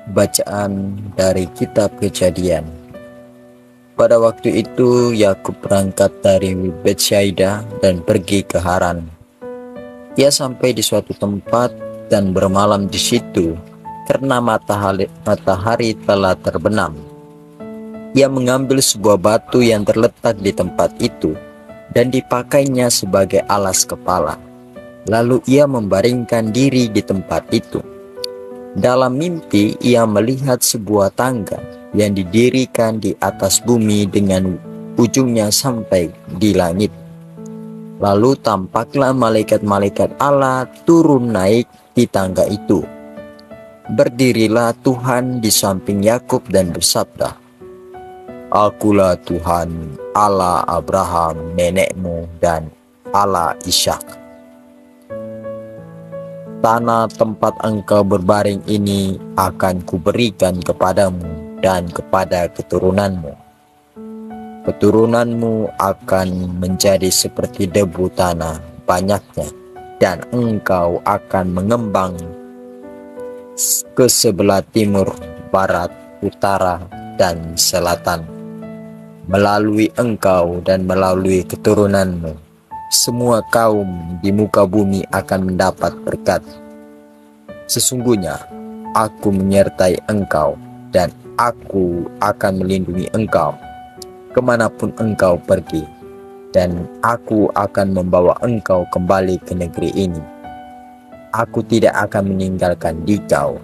Bacaan dari Kitab Kejadian. Pada waktu itu Yakub berangkat dari Betsaida dan pergi ke Haran. Ia sampai di suatu tempat dan bermalam di situ karena matahari telah terbenam. Ia mengambil sebuah batu yang terletak di tempat itu dan dipakainya sebagai alas kepala. Lalu ia membaringkan diri di tempat itu. Dalam mimpi ia melihat sebuah tangga yang didirikan di atas bumi dengan ujungnya sampai di langit. Lalu tampaklah malaikat-malaikat Allah turun naik di tangga itu. Berdirilah Tuhan di samping Yakub dan bersabda, "Akulah Tuhan Allah Abraham nenekmu dan Allah Ishak. Tanah tempat engkau berbaring ini akan kuberikan kepadamu dan kepada keturunanmu. Keturunanmu akan menjadi seperti debu tanah banyaknya, dan engkau akan mengembang ke sebelah timur, barat, utara, dan selatan. Melalui engkau dan melalui keturunanmu, semua kaum di muka bumi akan mendapat berkat. Sesungguhnya aku menyertai engkau, dan aku akan melindungi engkau kemanapun engkau pergi, dan aku akan membawa engkau kembali ke negeri ini. Aku tidak akan meninggalkan dikau.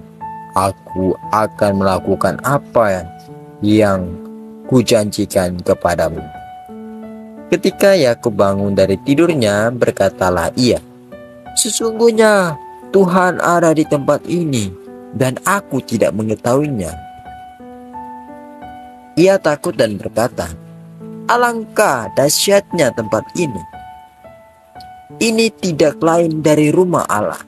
Aku akan melakukan apa yang kujanjikan kepadamu." Ketika Yakub bangun dari tidurnya, berkatalah ia, "Sesungguhnya Tuhan ada di tempat ini, dan aku tidak mengetahuinya." Ia takut dan berkata, "Alangkah dahsyatnya tempat ini. Ini tidak lain dari rumah Allah.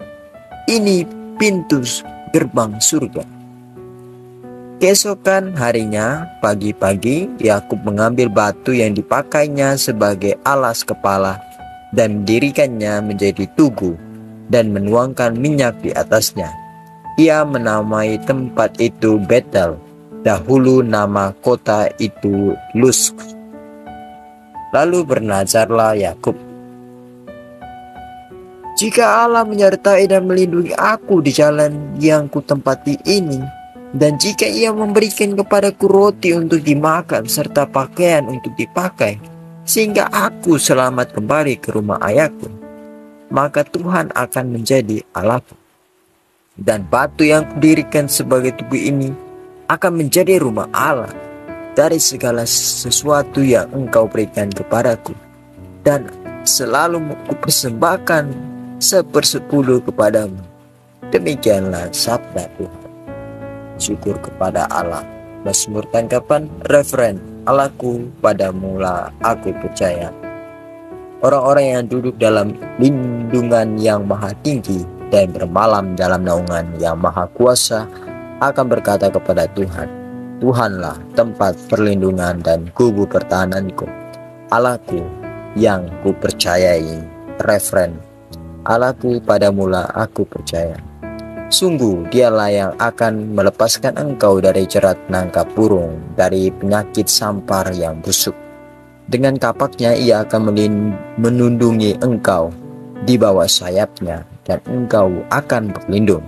Ini pintu gerbang surga." Keesokan harinya, pagi-pagi, Yakub mengambil batu yang dipakainya sebagai alas kepala dan mendirikannya menjadi tugu dan menuangkan minyak di atasnya. Ia menamai tempat itu Betel. Dahulu nama kota itu Luz. Lalu bernazarlah Yakub, "Jika Allah menyertai dan melindungi aku di jalan yang kutempati ini, dan jika ia memberikan kepadaku roti untuk dimakan serta pakaian untuk dipakai, sehingga aku selamat kembali ke rumah ayahku, maka Tuhan akan menjadi Allahku. Dan batu yang kudirikan sebagai tugu ini akan menjadi rumah Allah dari segala sesuatu yang engkau berikan kepadaku, dan selalu kupersembahkan 1/10 kepadamu." Demikianlah sabda Tuhan. Syukur kepada Allah. Mazmur tanggapan referen, "Allahku, padamulah aku percaya." Orang-orang yang duduk dalam lindungan yang maha tinggi dan bermalam dalam naungan yang maha kuasa akan berkata kepada Tuhan, "Tuhanlah tempat perlindungan dan kubu pertahananku, Allahku yang kupercayai." Referen, "Allahku, padamulah aku percaya." Sungguh dialah yang akan melepaskan engkau dari jerat nangkap burung, dari penyakit sampar yang busuk. Dengan kapaknya ia akan menundungi engkau di bawah sayapnya, dan engkau akan berlindung.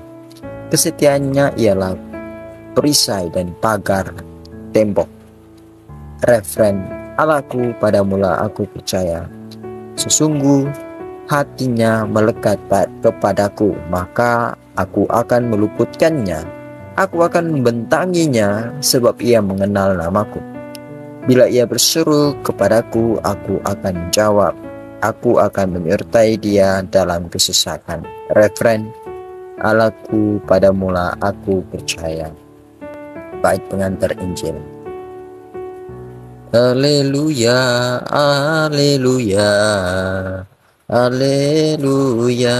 Kesetiaannya ialah perisai dan pagar tembok. Referen, "Allahku, padamulah aku percaya." Sesungguh hatinya melekat kepadaku, maka aku akan meluputkannya. Aku akan membentanginya, sebab ia mengenal namaku. Bila ia berseru kepadaku, aku akan menjawab. Aku akan menyertai dia dalam kesesakan. Referen, "Allahku, padamulah aku percaya." Bait pengantar Injil. Haleluya, haleluya, haleluya.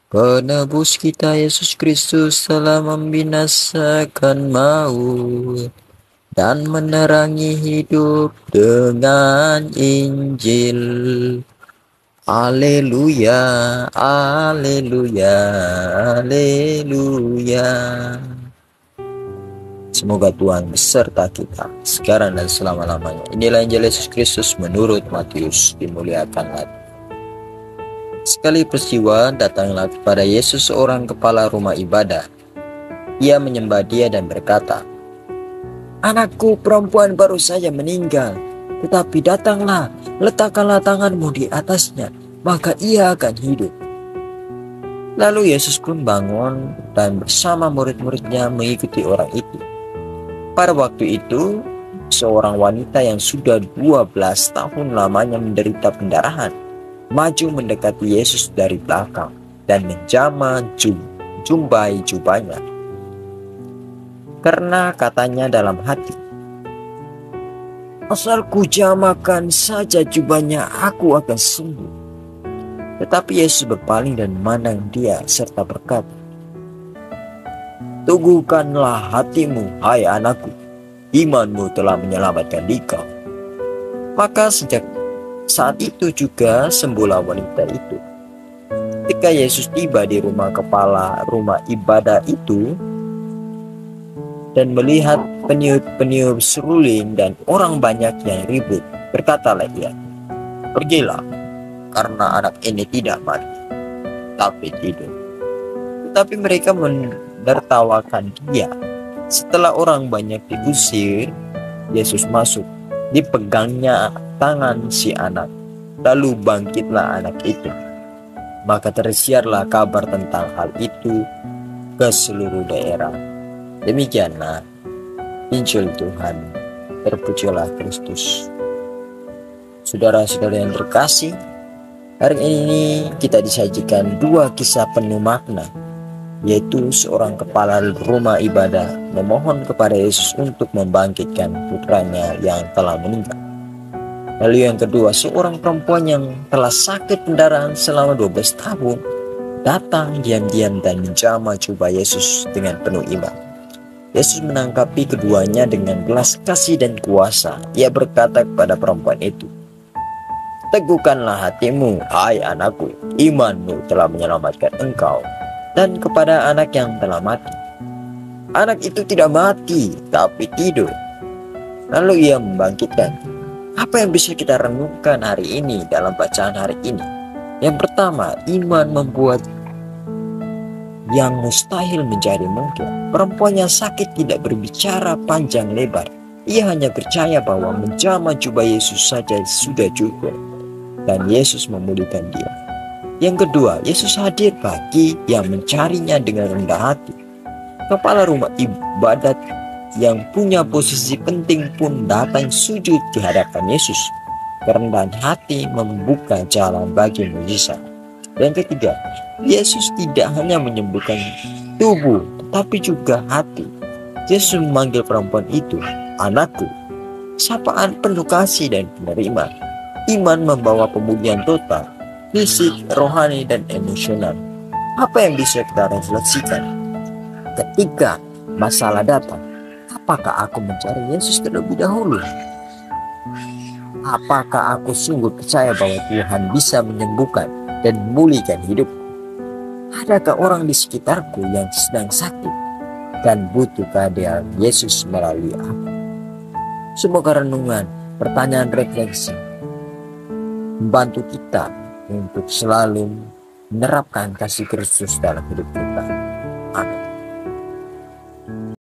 Penebus kita Yesus Kristus telah membinasakan maut dan menerangi hidup dengan Injil. Haleluya, haleluya, haleluya. Semoga Tuhan beserta kita sekarang dan selama-lamanya. Inilah Injil Yesus Kristus menurut Matius. Dimuliakanlah. Sekali peristiwa, datanglah kepada Yesus seorang kepala rumah ibadah. Ia menyembah Dia dan berkata, "Anakku perempuan baru saja meninggal, tetapi datanglah, letakkanlah tanganmu di atasnya, maka ia akan hidup." Lalu Yesus pun bangun dan bersama murid-muridnya mengikuti orang itu. Pada waktu itu, seorang wanita yang sudah 12 tahun lamanya menderita pendarahan maju mendekati Yesus dari belakang dan menjamah jumbai jubahnya. Karena katanya dalam hati, "Asal ku jamakan saja jubahnya, aku akan sembuh." Tetapi Yesus berpaling dan memandang dia serta berkata, "Teguhkanlah hatimu, hai anakku, imanmu telah menyelamatkan engkau." Maka sejak saat itu juga sembuhlah wanita itu. Ketika Yesus tiba di rumah kepala rumah ibadah itu dan melihat peniup-peniup seruling dan orang banyak yang ribut, berkatalah ia, "Pergilah, karena anak ini tidak mati, tapi tidur." Tetapi mereka menertawakan dia. Setelah orang banyak diusir, Yesus masuk. Dipegangnya tangan si anak, lalu bangkitlah anak itu. Maka tersiarlah kabar tentang hal itu ke seluruh daerah. Demikianlah Injil Tuhan. Terpujilah Kristus. Saudara-saudara yang terkasih, hari ini kita disajikan dua kisah penuh makna, yaitu seorang kepala rumah ibadah memohon kepada Yesus untuk membangkitkan putranya yang telah meninggal. Lalu yang kedua, seorang perempuan yang telah sakit pendarahan selama 12 tahun datang diam-diam dan menjamah jubah Yesus dengan penuh iman. Yesus menanggapi keduanya dengan belas kasih dan kuasa. Ia berkata kepada perempuan itu, "Teguhkanlah hatimu, hai anakku, imanmu telah menyelamatkan engkau." Dan kepada anak yang telah mati, anak itu tidak mati, tapi tidur. Lalu ia membangkitkan. Apa yang bisa kita renungkan hari ini dalam bacaan hari ini? Yang pertama, iman membuat yang mustahil menjadi mungkin. Perempuan yang sakit tidak berbicara panjang lebar. Ia hanya percaya bahwa menjamah jubah Yesus saja sudah cukup, dan Yesus memulihkan dia. Yang kedua, Yesus hadir bagi yang mencarinya dengan rendah hati. Kepala rumah ibadat yang punya posisi penting pun datang sujud di hadapan Yesus. Kerendahan hati membuka jalan bagi mujizat. Yang ketiga, Yesus tidak hanya menyembuhkan tubuh, tapi juga hati. Yesus memanggil perempuan itu, "Anakku." Sapaan penuh kasih dan penerimaan. Iman membawa pemulihan total, fisik, rohani, dan emosional. Apa yang bisa kita refleksikan? Ketika masalah datang, apakah aku mencari Yesus terlebih dahulu? Apakah aku sungguh percaya bahwa Tuhan bisa menyembuhkan dan memulihkan hidup? Adakah orang di sekitarku yang sedang sakit dan butuh kehadiran Yesus melalui aku? Semoga renungan, pertanyaan refleksi membantu kita untuk selalu menerapkan kasih Kristus dalam hidup kita. Amin.